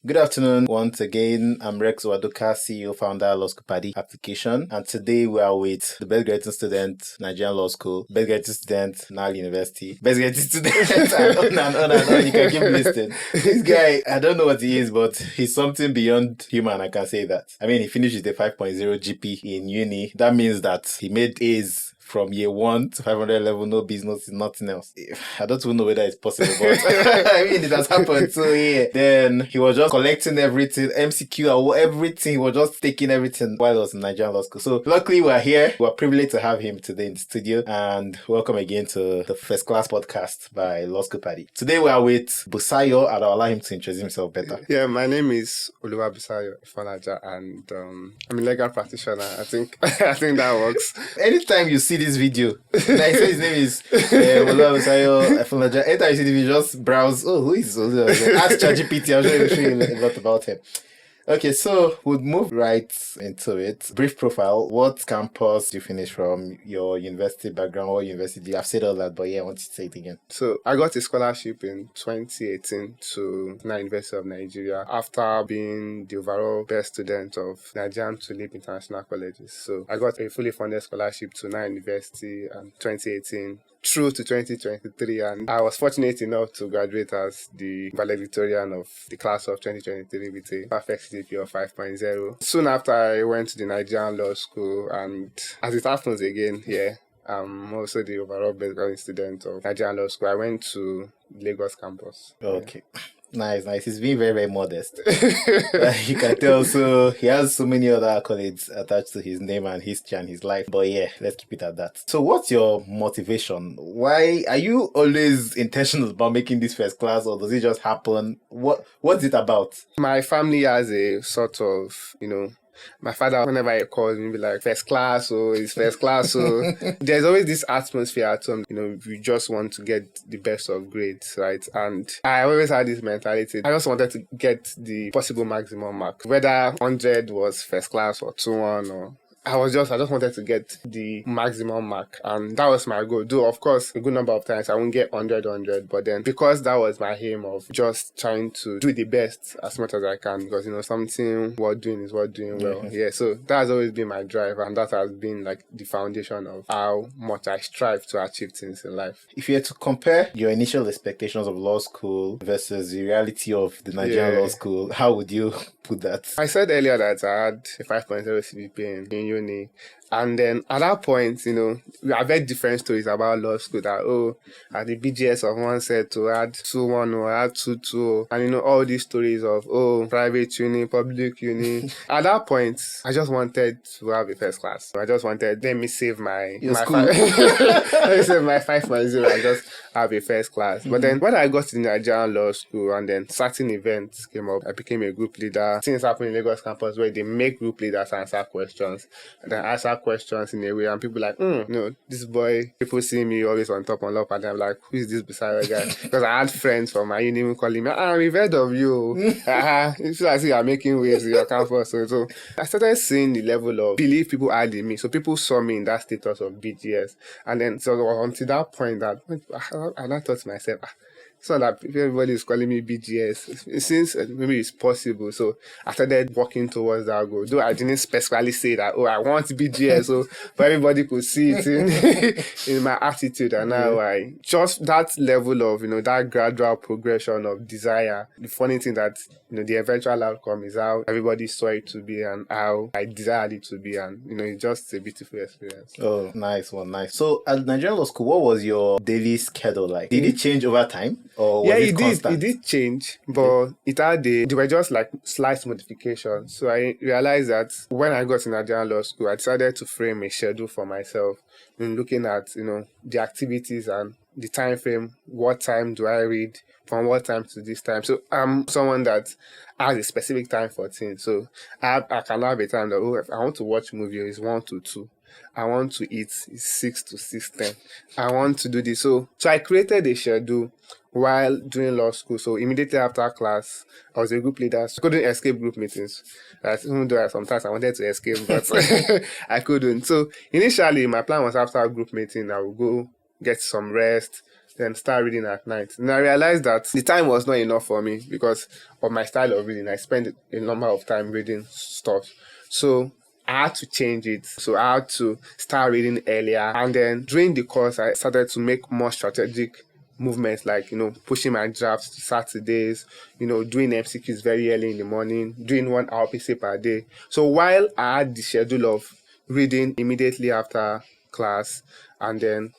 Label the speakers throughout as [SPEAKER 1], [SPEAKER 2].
[SPEAKER 1] Good afternoon once again. I'm Rex Wadoka, CEO, founder, Lawschool Paddi application. And today we are with the best graduate student, Nigerian Law School, best graduate student, Nile University, best graduate student, and on and on and on. You can keep listing. This guy, I don't know what he is, but he's something beyond human, I can say that. I mean, he finished with a 5.0 GP in uni. That means that he made A's from year 1 to 500 level, no business, nothing else. I don't even know whether it's possible, but I mean, it has happened. So yeah, then he was just collecting everything, MCQ, everything. He was just taking everything while I was in Nigerian Law School. So luckily we're here. We're privileged to have him today in the studio, and welcome again to the First Class Podcast by Lawschool Paddi. Today we are with Busayo, and I'll allow him to introduce himself better.
[SPEAKER 2] Yeah, my name is Oluwabusayo, Ifonlaja, and I'm a legal practitioner. I think that works.
[SPEAKER 1] Anytime you see this video, I say his name is Oluwabusayo Ifonlaja. Anytime you see the video, just browse. Oh, who is Oluwabusayo? Ask ChatGPT. I'm sure you'll show you a lot about him. Okay, so we'll move right into it. Brief profile. What campus do you finish from? Your university background? What university? I've said all that, but yeah, I want you to say it again.
[SPEAKER 2] So I got a scholarship in 2018 to the University of Nigeria after being the overall best student of Nigerian Tulip International Colleges. So I got a fully funded scholarship to Nile University in 2018. Through to 2023, and I was fortunate enough to graduate as the valedictorian of the class of 2023 with a perfect GPA of 5.0. Soon after, I went to the Nigerian Law School, and as it happens again here, I'm also the overall best graduate student of Nigerian Law School. I went to Lagos campus.
[SPEAKER 1] Okay. Yeah. Nice. He's being very, very modest. You can tell, so he has so many other accolades attached to his name and history and his life. But yeah, let's keep it at that. So what's your motivation? Why are you always intentional about making this first class, or does it just happen? What's it about?
[SPEAKER 2] My family has a sort of, my father, whenever he calls me, be like, first class, it's first class. So there's always this atmosphere at home, you just want to get the best of grades, right? And I always had this mentality. I just wanted to get the possible maximum mark, whether 100 was first class or 2-1 or... I just wanted to get the maximum mark, and that was my goal. Though, of course, a good number of times I won't get 100, but then because that was my aim of just trying to do the best as much as I can, because, something worth doing is worth doing well. Mm-hmm. Yeah, so that has always been my drive, and that has been like the foundation of how much I strive to achieve things in life.
[SPEAKER 1] If you had to compare your initial expectations of law school versus the reality of the Nigerian law school, how would you put that?
[SPEAKER 2] I said earlier that I had a 5.0 CGPA in uni. And then at that point, I've heard different stories about law school that, at the BGS of one set to add 2-1 or add 2-2, and all these stories of, private uni, public uni. At that point, I just wanted to have a first class. I just wanted, let me save my 5.0 and just have a first class. Mm-hmm. But then when I got to the Nigerian Law School and then certain events came up, I became a group leader. Things happen in Lagos campus where they make group leaders answer questions, and then answer questions in a way, and people like, this boy, people see me always on top on love, and I'm like, who is this Busayo guy? Because I had friends from my uni calling me, we've heard of you. It feels like you're making waves in your campus. So I started seeing the level of belief people had in me. So people saw me in that status of BGS, and then so until that point that I thought to myself, it's not that everybody is calling me BGS. Since maybe it's possible, so I started working towards that goal. Though I didn't specifically say that, I want BGS, but everybody could see it in my attitude and how I just that level of that gradual progression of desire. The funny thing that the eventual outcome is how everybody saw it to be and how I desired it to be, and it's just a beautiful experience.
[SPEAKER 1] Oh, nice one, nice. So at Nigerian Law School, what was your daily schedule like? Did it change over time? Or was it constant?
[SPEAKER 2] It did change, but they were just like slight modifications. So I realized that when I got to Nigerian Law School, I decided to frame a schedule for myself in looking at, the activities and the time frame. What time do I read? From what time to this time? So I'm someone that has a specific time for things. So I can have a time that, if I want to watch movie, it's 1 to 2. I want to eat, it's 6 to 6:10. I want to do this. So I created a schedule while doing law school. So immediately after class, I was a group leader. So I couldn't escape group meetings. Even though sometimes I wanted to escape, but I couldn't. So initially, my plan was after a group meeting, I would go get some rest, then start reading at night. And I realized that the time was not enough for me because of my style of reading. I spent a number of time reading stuff. So I had to change it. So I had to start reading earlier. And then during the course, I started to make more strategic movements, like, pushing my drafts to Saturdays, doing MCQs very early in the morning, doing 1 hour PC per day. So while I had the schedule of reading immediately after class, and then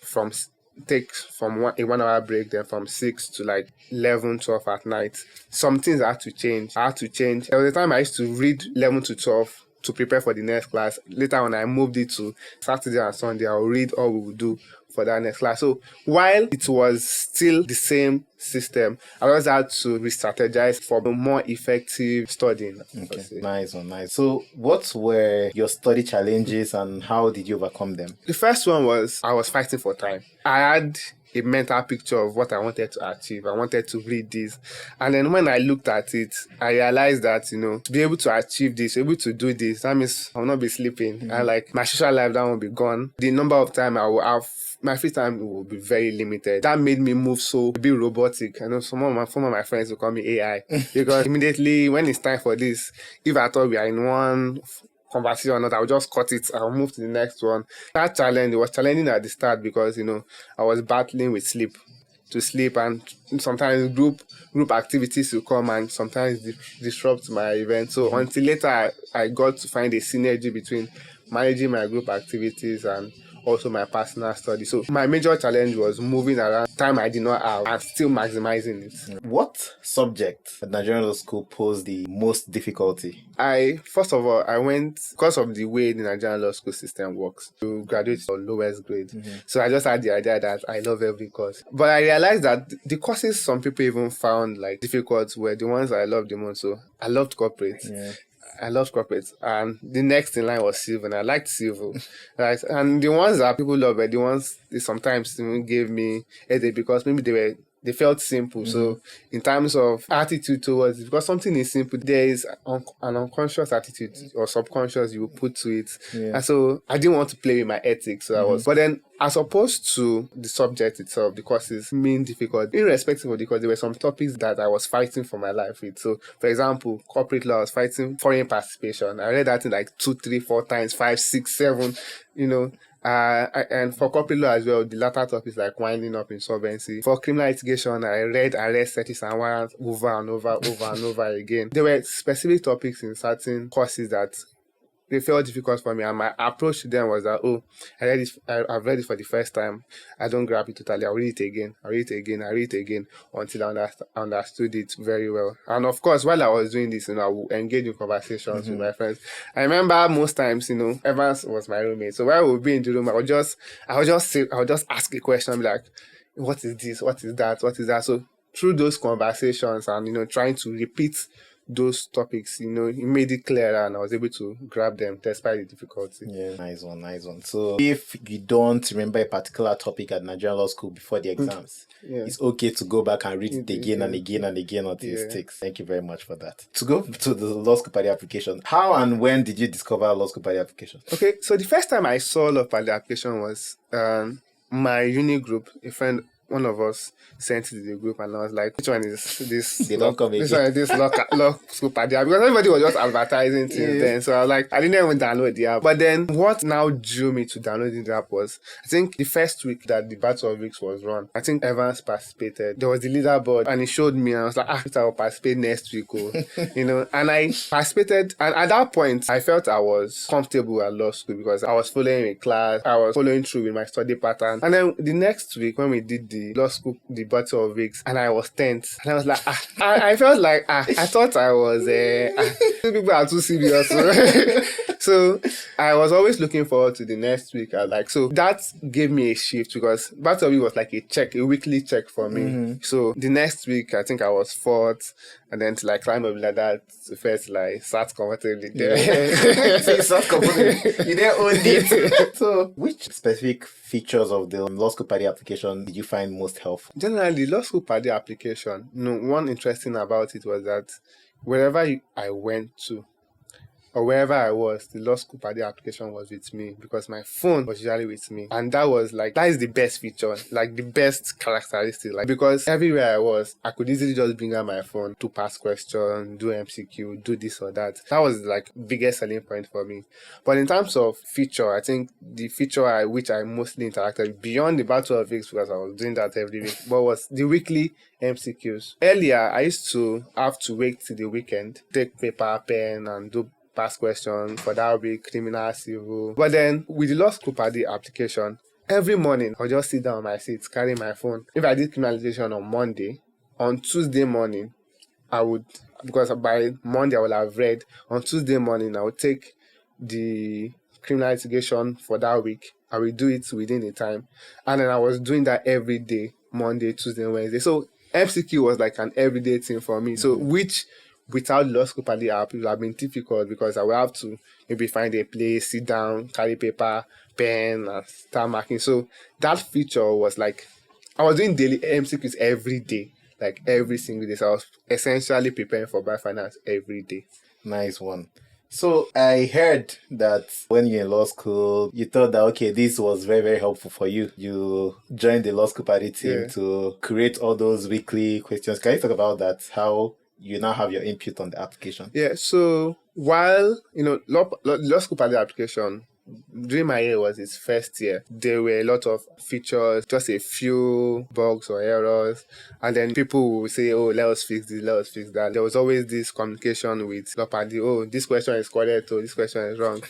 [SPEAKER 2] take from a 1 hour break, then from 6 to like 11, 12 at night, some things I had to change. There was a time I used to read 11 to 12 to prepare for the next class. Later on, I moved it to Saturday and Sunday. I'll read all we would do for that next class. So while it was still the same system, I always had to re-strategize for more effective studying.
[SPEAKER 1] Okay, nice. So what were your study challenges and how did you overcome them?
[SPEAKER 2] The first one was I was fighting for time. I had a mental picture of what I wanted to achieve. I wanted to read this. And then when I looked at it, I realized that, to be able to achieve this, able to do this, that means I'll not be sleeping. And like my social life, that will be gone. The number of time I will have, my free time will be very limited. That made me move so a bit robotic. I know some of my friends will call me AI because immediately when it's time for this, if I thought we are in one conversation or not, I'll just cut it. I'll move to the next one. That challenge, it was challenging at the start because, I was battling with sleep, and sometimes group activities will come and sometimes disrupt my event. So until later, I got to find a synergy between managing my group activities and also my personal study. So my major challenge was moving around time I did not have and still maximizing it.
[SPEAKER 1] What subject at Nigerian Law School posed the most difficulty?
[SPEAKER 2] First of all, I went, because of the way the Nigerian Law School system works, to graduate for lowest grade. So I just had the idea that I love every course. But I realized that the courses some people even found like difficult were the ones I loved the most. So I loved corporate.
[SPEAKER 1] Yeah.
[SPEAKER 2] I loved corporate, and the next in line was civil, and I liked civil, right? And the ones that people love were the ones they sometimes even gave me headache because maybe they felt simple. So in terms of attitude towards it, because something is simple, there is an unconscious attitude or subconscious you will put to it.
[SPEAKER 1] Yeah.
[SPEAKER 2] And so I didn't want to play with my ethics. So but then as opposed to the subject itself, the courses being difficult, irrespective of the course, there were some topics that I was fighting for my life with. So for example, corporate law, I was fighting foreign participation. I read that in like 2, 3, 4 times, 5, 6, 7, and for corporate law as well, the latter topics like winding up insolvency. For criminal litigation, I read arrest, searches and warrants over and over again. There were specific topics in certain courses that they felt difficult for me, and my approach to them was that, I've read it for the first time. I don't grab it totally. I'll read it again until I understood it very well. And of course, while I was doing this, I would engage in conversations with my friends. I remember most times, Evans was my roommate. So while we would be in the room, I would just ask a question and be like, what is this? What is that? What is that? So through those conversations and, trying to repeat those topics, it made it clearer and I was able to grab them despite the difficulty.
[SPEAKER 1] Yeah, nice one. So if you don't remember a particular topic at Nigerian Law School before the exams, it's okay to go back and read it again and again until it sticks. Thank you very much for that. To go to the Lawschool Paddi application, how and when did you discover Lawschool Paddi application? Okay,
[SPEAKER 2] so the first time I saw Lawschool Paddi application was my uni group. A friend, one of us, sent it to the group, and I was like, which one is this?
[SPEAKER 1] They don't come again.
[SPEAKER 2] Which one is this Lawschool Paddi? Because everybody was just advertising till then. So I was like, I didn't even download the app. But then what now drew me to downloading the app was, I think the first week that the Battle of Weeks was run, I think Evans participated. There was the leaderboard and he showed me, and I was like, I will participate next week. And I participated. And at that point, I felt I was comfortable at law school because I was following a class. I was following through with my study pattern. And then the next week when we did the law school, the Battle of Weeks, and I was tense. And I was like, I felt like, I thought I was, people are too serious. So I was always looking forward to the next week. So that gave me a shift because Battle of Weeks was like a weekly check for me. So the next week, I think I was fourth, and then to climb up like that to first start comfortably there.
[SPEAKER 1] So you start comfortably. You didn't own it. So which specific features of the Lawschool Paddi application did you find most helpful?
[SPEAKER 2] Generally, the Lawschool Paddi application, one interesting about it was that wherever I went to, or wherever I was, the Lawschool Paddi application was with me because my phone was usually with me. And that is the best feature, like the best characteristic. Like, because everywhere I was, I could easily just bring out my phone to pass questions, do MCQ, do this or that. That was like biggest selling point for me. But in terms of feature, I think the feature which I mostly interacted beyond the Battle of Weeks, because I was doing that every week, but was the weekly MCQs. Earlier, I used to have to wait till the weekend, take paper, pen, and do past questions for that week, criminal, civil. But then with the Lawschool Paddi application, every morning I'll just sit down on my seat, carry my phone. If I did criminalization on Monday, on Tuesday morning, I would, because by Monday I will have read, on Tuesday morning I would take the criminal litigation for that week. I will do it within the time. And then I was doing that every day, Monday, Tuesday, Wednesday. So MCQ was like an everyday thing for me. So which without Lawschool Paddi app, it would have been difficult because I would have to maybe find a place, sit down, carry paper, pen, and start marking. So that feature was like, I was doing daily MCQs every day, like every single day. So I was essentially preparing for biofinance every day.
[SPEAKER 1] Nice one. So I heard that when you're in law school, you thought that, okay, this was very, very helpful for you. You joined the Lawschool Paddi team to create all those weekly questions. Can you talk about that? How you now have your input on the application?
[SPEAKER 2] Yeah, so while, Lawschool Paddi application, during my year was its first year, there were a lot of features, just a few bugs or errors, and then people will say, oh, let us fix this, let us fix that. There was always this communication with Lawschool Paddi, oh, this question is correct, or this question is wrong.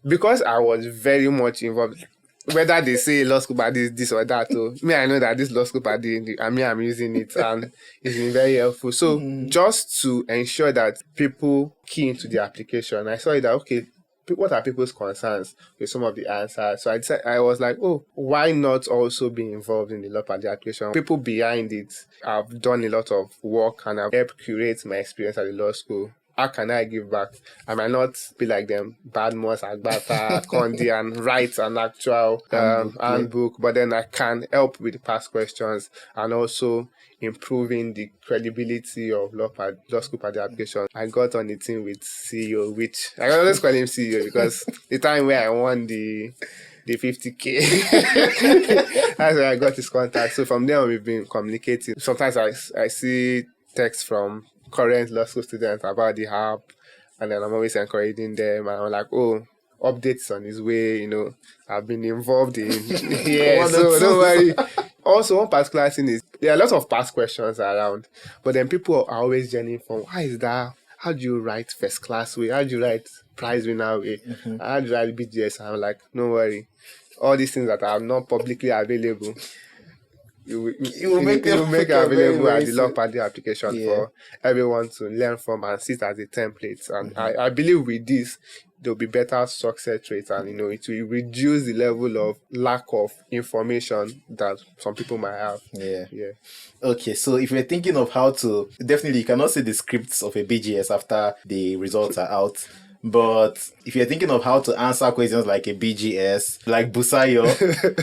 [SPEAKER 2] Because I was very much involved, whether they say Lawschool Paddi is this or that, I know that this Lawschool Paddi, I'm using it, and it's been very helpful. So just to ensure that people key into the application, I saw that, okay, what are people's concerns with some of the answers? So I was like, oh, why not also be involved in the Lawschool Paddi application? People behind it have done a lot of work and have helped curate my experience at the law school. How can I give back? I might not be like them, Badmus, Agbata, Kondi, and write an actual handbook, but then I can help with the past questions and also improving the credibility of Lawschool Paddi application. I got on the team with CEO, which I always call him CEO because the time where I won the 50K, that's where I got his contact. So from there we've been communicating. Sometimes I see texts from current law school students about the app, and then I'm always encouraging them, and I'm like, oh, updates on his way, I've been involved in so don't worry. Also, one particular thing is there are a lot of past questions around, but then people are always journeying from, why is that? How do you write first class way? How do you write prize winner way? How do you write BGS? I'm like, no worry, all these things that are not publicly available, you will make available at the Lawschool Paddi application for everyone to learn from and sit as a template. And I believe with this, there'll be better success rates, and it will reduce the level of lack of information that some people might have.
[SPEAKER 1] Yeah. Okay, so if you're thinking of how to, definitely you cannot see the scripts of a BGS after the results are out. But if you're thinking of how to answer questions like a BGS, like Busayo,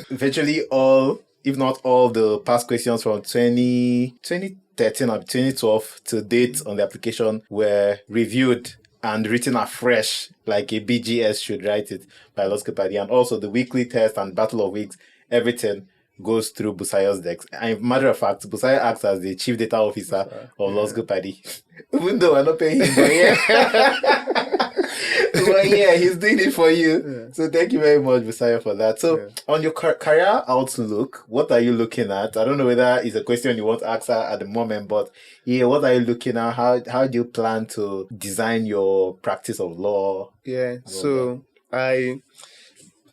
[SPEAKER 1] virtually all, if not all, the past questions from 2013 or 2012 to date on the application were reviewed and written afresh like a BGS should write it by Lawschool Paddi. And also the weekly test and Battle of Weeks, everything goes through Busayo's desk. And matter of fact, Busayo acts as the chief data officer of Lawschool Paddi. Even though we're not paying him, but he's doing it for you. So thank you very much, Busayo, for that. So on your career outlook, what are you looking at? I don't know whether it's a question you want to answer at the moment, but what are you looking at? How do you plan to design your practice of law?
[SPEAKER 2] So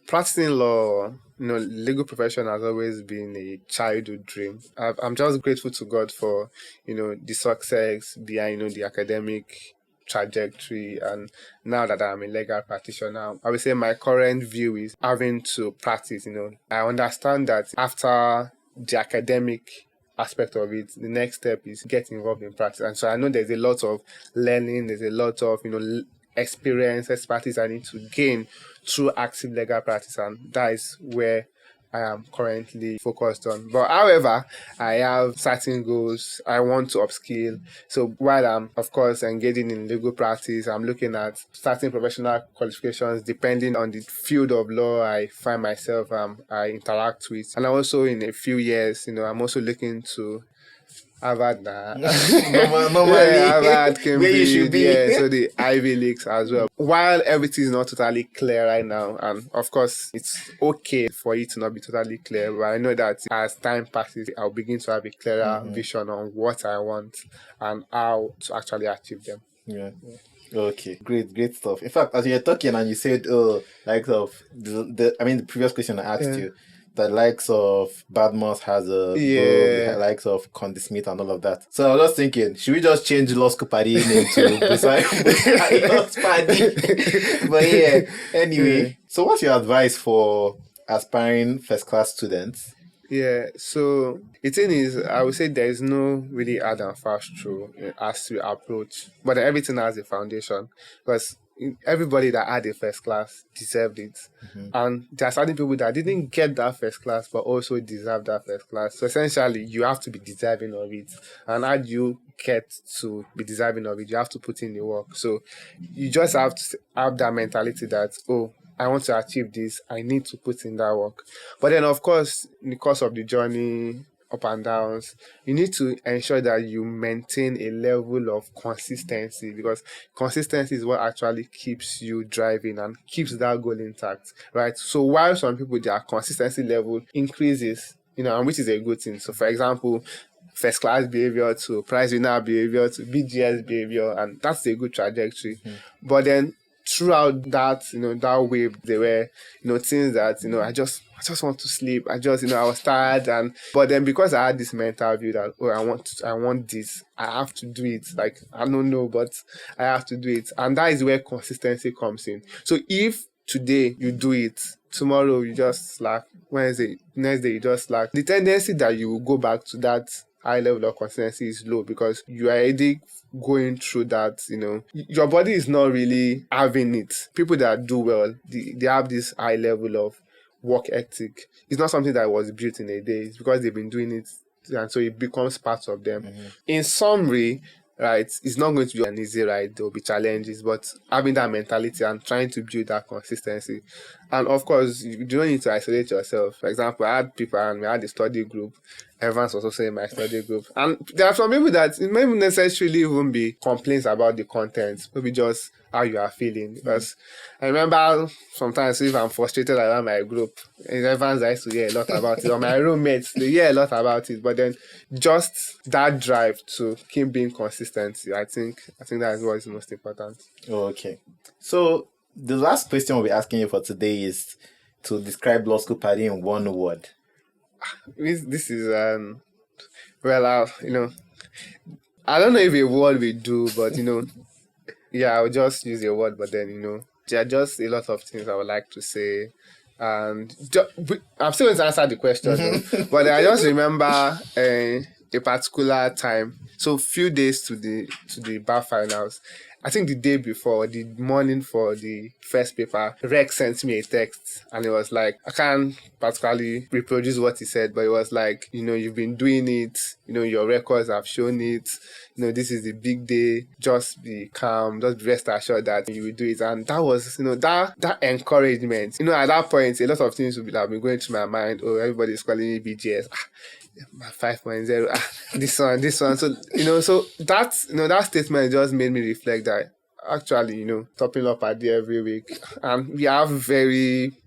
[SPEAKER 2] practicing law, legal profession has always been a childhood dream. I'm just grateful to God for, the success behind, the academic trajectory, and now that I'm a legal practitioner, I would say my current view is having to practice. I understand that after the academic aspect of it, the next step is getting involved in practice, and so I know there's a lot of learning, there's a lot of experience, expertise I need to gain through active legal practice, and that is where I am currently focused on. But however, I have certain goals. I want to upskill. So while I'm, of course, engaging in legal practice, I'm looking at certain professional qualifications depending on the field of law I find myself, I interact with. And also in a few years, I'm also looking to Harvard,
[SPEAKER 1] Normally,
[SPEAKER 2] Harvard,
[SPEAKER 1] where you should
[SPEAKER 2] Cambridge,
[SPEAKER 1] be.
[SPEAKER 2] so the Ivy Leagues as well. While everything is not totally clear right now, and of course it's okay for it to not be totally clear, but I know that as time passes, I'll begin to have a clearer vision on what I want and how to actually achieve them.
[SPEAKER 1] Yeah. Okay, great stuff. In fact, as you're talking and you said, likes of the previous question I asked you, the likes of Badmus has a book, the likes of Conde Smith and all of that. So I was just thinking, should we just change Lawschool Paddi name to Lawschool Paddi? But yeah, anyway. So what's your advice for aspiring first class students?
[SPEAKER 2] Yeah, so the thing is, I would say there is no really hard and fast rule as to approach, but everything has a foundation because everybody that had a first class deserved it. And there are certain people that didn't get that first class but also deserve that first class. So essentially, you have to be deserving of it. And how do you get to be deserving of it? You have to put in the work. So you just have to have that mentality that, I want to achieve this, I need to put in that work. But then, of course, in the course of the journey, up and downs, you need to ensure that you maintain a level of consistency, because consistency is what actually keeps you driving and keeps that goal intact, right? So while some people, their consistency level increases, and which is a good thing. So for example, first class behavior to prize winner behavior to BGS behavior, and that's a good trajectory. But then throughout that, that wave, there were, things that, I just want to sleep. I was tired, but then because I had this mental view that, I want this, I have to do it. Like, I don't know, but I have to do it. And that is where consistency comes in. So if today you do it, tomorrow you just slack, Wednesday, next day you just slack, the tendency that you will go back to that high level of consistency is low, because you are already going through that, your body is not really having it. People that do well, they have this high level of work ethic. It's not something that was built in a day. It's because they've been doing it, and so it becomes part of them. In summary, right, it's not going to be an easy ride. There will be challenges, but having that mentality and trying to build that consistency. And of course, you don't need to isolate yourself. For example, I had people and we had a study group. Evans was also in my study group. And there are some people that it may not necessarily even be complaints about the content, maybe just how you are feeling. Because I remember sometimes if I'm frustrated around my group, in Evans I used to hear a lot about it, or my roommates, they hear a lot about it. But then just that drive to keep being consistent, I think that is what is most important.
[SPEAKER 1] Okay. So the last question we'll be asking you for today is to describe Lawschool Paddi in one word.
[SPEAKER 2] This is I don't know if a word will do, but I'll just use a word. But then there are just a lot of things I would like to say, and I'm still going to answer the question, but I just remember a particular time. So few days to the bar finals. I think the day before, the morning for the first paper, Rex sent me a text and it was like, I can't particularly reproduce what he said, but it was like, you've been doing it, your records have shown it, this is the big day, just be calm, just rest assured that you will do it. And that was, that encouragement. At that point, a lot of things would have been going through my mind. Oh, everybody's calling me BGS. My 5.0, this one. So, so that statement just made me reflect that actually, topping up at the every week. And we have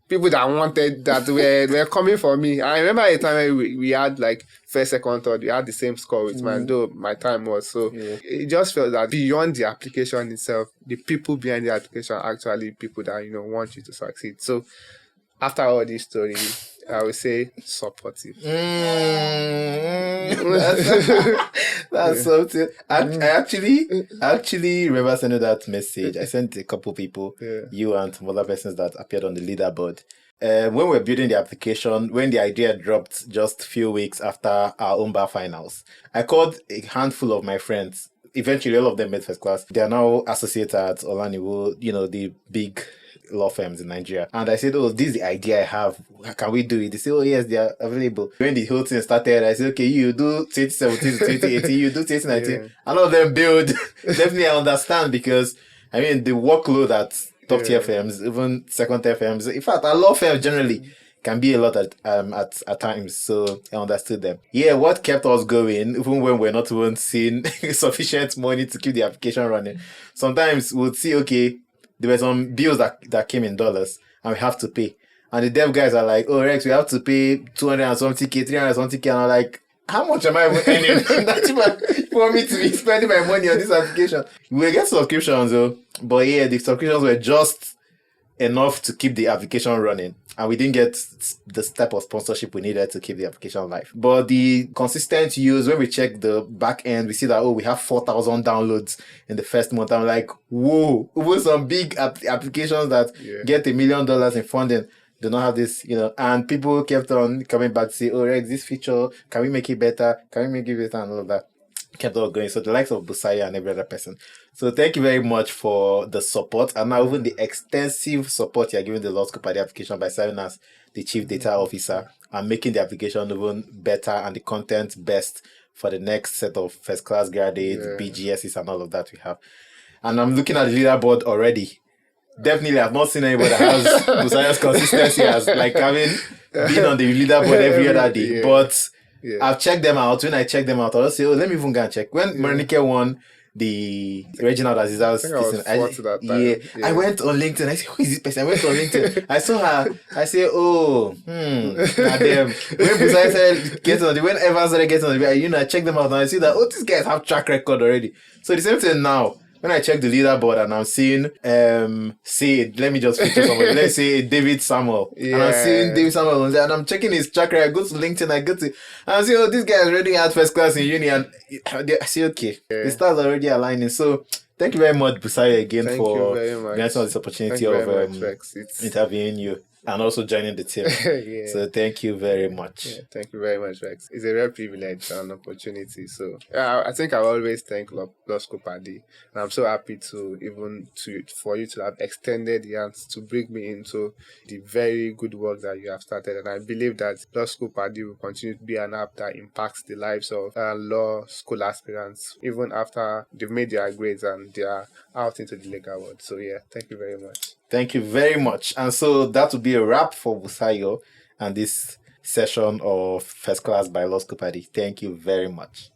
[SPEAKER 2] people that wanted that were coming for me. I remember a time where we had like first, second, third, we had the same score with mine, though my time was. So it just felt that beyond the application itself, the people behind the application are actually people that, want you to succeed. So after all this story, I would say supportive.
[SPEAKER 1] That's something. I actually remember sending that message. I sent a couple people, you and some other persons that appeared on the leaderboard. When we were building the application, when the idea dropped just a few weeks after our own bar finals, I called a handful of my friends. Eventually, all of them made first class. They are now associates at Olaniwo, the big law firms in Nigeria. And I said, oh, this is the idea I have. Can we do it? They say, oh, yes, they are available. When the whole thing started, I said, okay, you do 2017 to 2018, you do 2019. A lot of them build. Definitely, I understand because, I mean, the workload at top tier firms, even second tier firms, in fact, our law firms generally can be a lot at times. So I understood them. Yeah, what kept us going, even when we're not even seeing sufficient money to keep the application running, sometimes we'll see, okay, there were some bills that came in dollars and we have to pay. And the dev guys are like, oh, Rex, we have to pay 200 and something K, 300 and something K. And I'm like, how much am I even earning? That's for me to be spending my money on this application. We'll get subscriptions though. But yeah, the subscriptions were just enough to keep the application running. And we didn't get the type of sponsorship we needed to keep the application alive. But the consistent use, when we check the back end, we see that, oh, we have 4,000 downloads in the first month. I'm like, whoa, even some big applications that get $1 million in funding do not have this, and people kept on coming back to say, oh, Rex, this feature, can we make it better? Can we make it better? And all of that kept on going. So the likes of Busayo and every other person. So thank you very much for the support and now even the extensive support you're giving the Lawschool Paddi application by serving as the chief data officer and making the application even better and the content best for the next set of first class graduates, BGSs and all of that we have. And I'm looking at the leaderboard already. Definitely, I've not seen anybody that has Busayo's consistency as like having been on the leaderboard every other day. But I've checked them out. When I check them out, I'll say, oh, let me even go and check. When Morenike won the Reginald Aziza's season, I went on LinkedIn. I said, who is this person? I went on LinkedIn. I saw her. I say, oh, damn. When Busayo said, get on the, when Evans started getting on the, I checked them out and I see that, oh, these guys have track record already. So the same thing now. When I check the leaderboard and I'm seeing, let me just feature somebody. Let's say David Samuel. And I'm seeing David Samuel and I'm checking his track record. I go to LinkedIn, and I see, oh, this guy is already at first class in uni. And I say, okay, the stars are already aligning. So thank you very much, Busayo, again for giving us this opportunity of interviewing you. And also joining the team. So thank you very much.
[SPEAKER 2] Thank you very much, Rex. It's a real privilege and opportunity. So I think I always thank Lawschool Paddi. And I'm so happy for you to have extended the hands to bring me into the very good work that you have started. And I believe that Lawschool Paddi will continue to be an app that impacts the lives of law school aspirants, even after they've made their grades and they are out into the legal world. So thank you very much.
[SPEAKER 1] Thank you very much. And so that will be a wrap for Busayo and this session of First Class by Lawschool Paddi. Thank you very much.